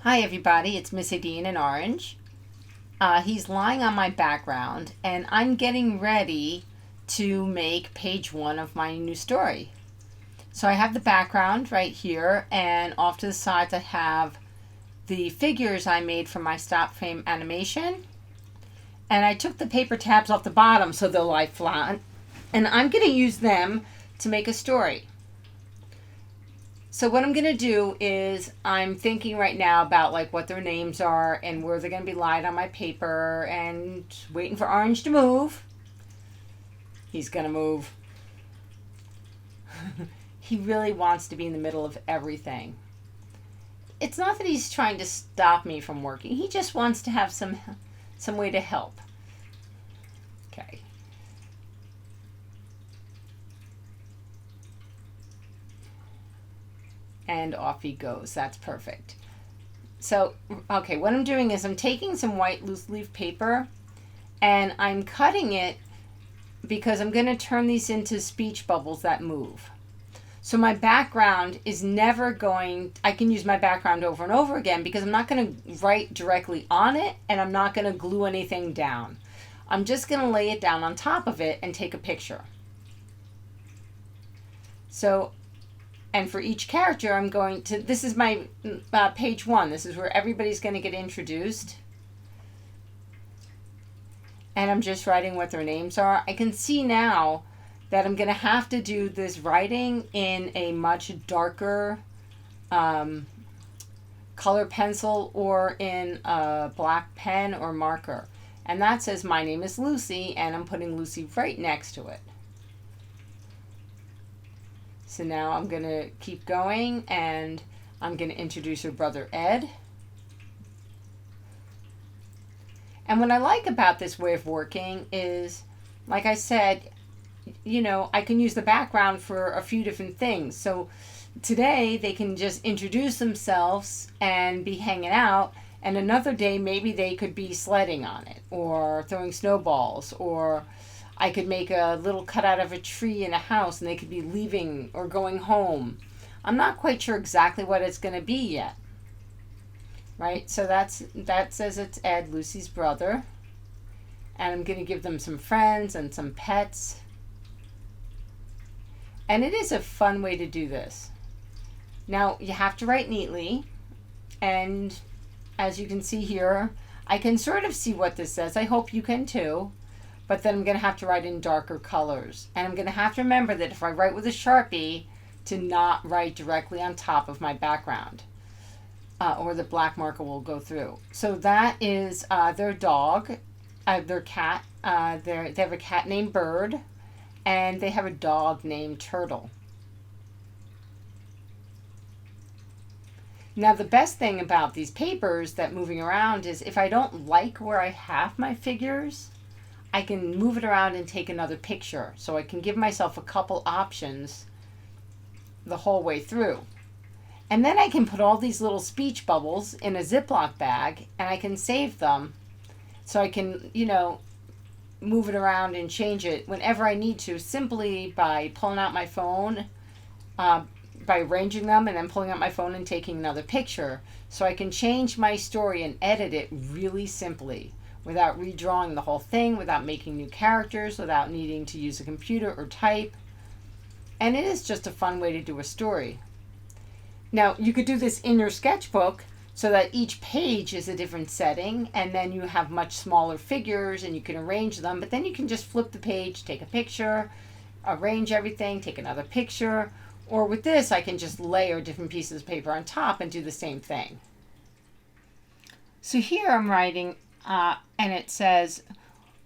Hi everybody, it's Missy Dean in Orange. He's lying on my background and I'm getting ready to make page one of my new story. So I have the background right here, and off to the sides I have the figures I made from my stop frame animation. And I took the paper tabs off the bottom so they'll lie flat, and I'm going to use them to make a story. So what I'm going to do is I'm thinking right now about like what their names are and where they're going to be laid on my paper, and waiting for Orange to move. He's going to move. He really wants to be in the middle of everything. It's not that he's trying to stop me from working. He just wants to have some way to help. Okay. And off he goes. That's perfect. So, okay, what I'm doing is I'm taking some white loose leaf paper and I'm cutting it because I'm going to turn these into speech bubbles that move. So my background is never going, I can use my background over and over again because I'm not going to write directly on it and I'm not going to glue anything down. I'm just going to lay it down on top of it and take a picture. So, and for each character, I'm going to, this is my page one. This is where everybody's going to get introduced. And I'm just writing what their names are. I can see now that I'm going to have to do this writing in a much darker color pencil or in a black pen or marker. And that says, my name is Lucy, and I'm putting Lucy right next to it. So now I'm going to keep going, and I'm going to introduce her brother Ed. And what I like about this way of working is, like I said, you know, I can use the background for a few different things. So today they can just introduce themselves and be hanging out, and another day maybe they could be sledding on it or throwing snowballs, or I could make a little cutout of a tree in a house and they could be leaving or going home. I'm not quite sure exactly what it's going to be yet. Right? So that says it's Ed, Lucy's brother. And I'm going to give them some friends and some pets. And it is a fun way to do this. Now, you have to write neatly. And as you can see here, I can sort of see what this says. I hope you can too. But then I'm going to have to write in darker colors. And I'm going to have to remember that if I write with a Sharpie, to not write directly on top of my background. Or the black marker will go through. So that is their dog, their cat. They have a cat named Bird, and they have a dog named Turtle. Now the best thing about these papers that moving around is if I don't like where I have my figures, I can move it around and take another picture. So I can give myself a couple options the whole way through. And then I can put all these little speech bubbles in a Ziploc bag and I can save them. So I can, you know, move it around and change it whenever I need to, simply by pulling out my phone, by arranging them and then pulling out my phone and taking another picture. So I can change my story and edit it really simply, without redrawing the whole thing, without making new characters, without needing to use a computer or type. And it is just a fun way to do a story. Now, you could do this in your sketchbook so that each page is a different setting, and then you have much smaller figures and you can arrange them, but then you can just flip the page, take a picture, arrange everything, take another picture. Or with this, I can just layer different pieces of paper on top and do the same thing. So here I'm writing, and it says,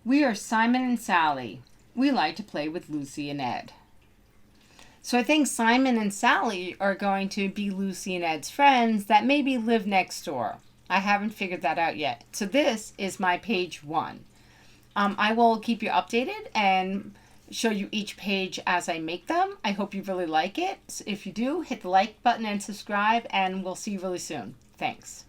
we are Simon and Sally. We like to play with Lucy and Ed. So I think Simon and Sally are going to be Lucy and Ed's friends that maybe live next door. I haven't figured that out yet. So this is my page one. I will keep you updated and show you each page as I make them. I hope you really like it. If you do, hit the like button and subscribe, and we'll see you really soon. Thanks.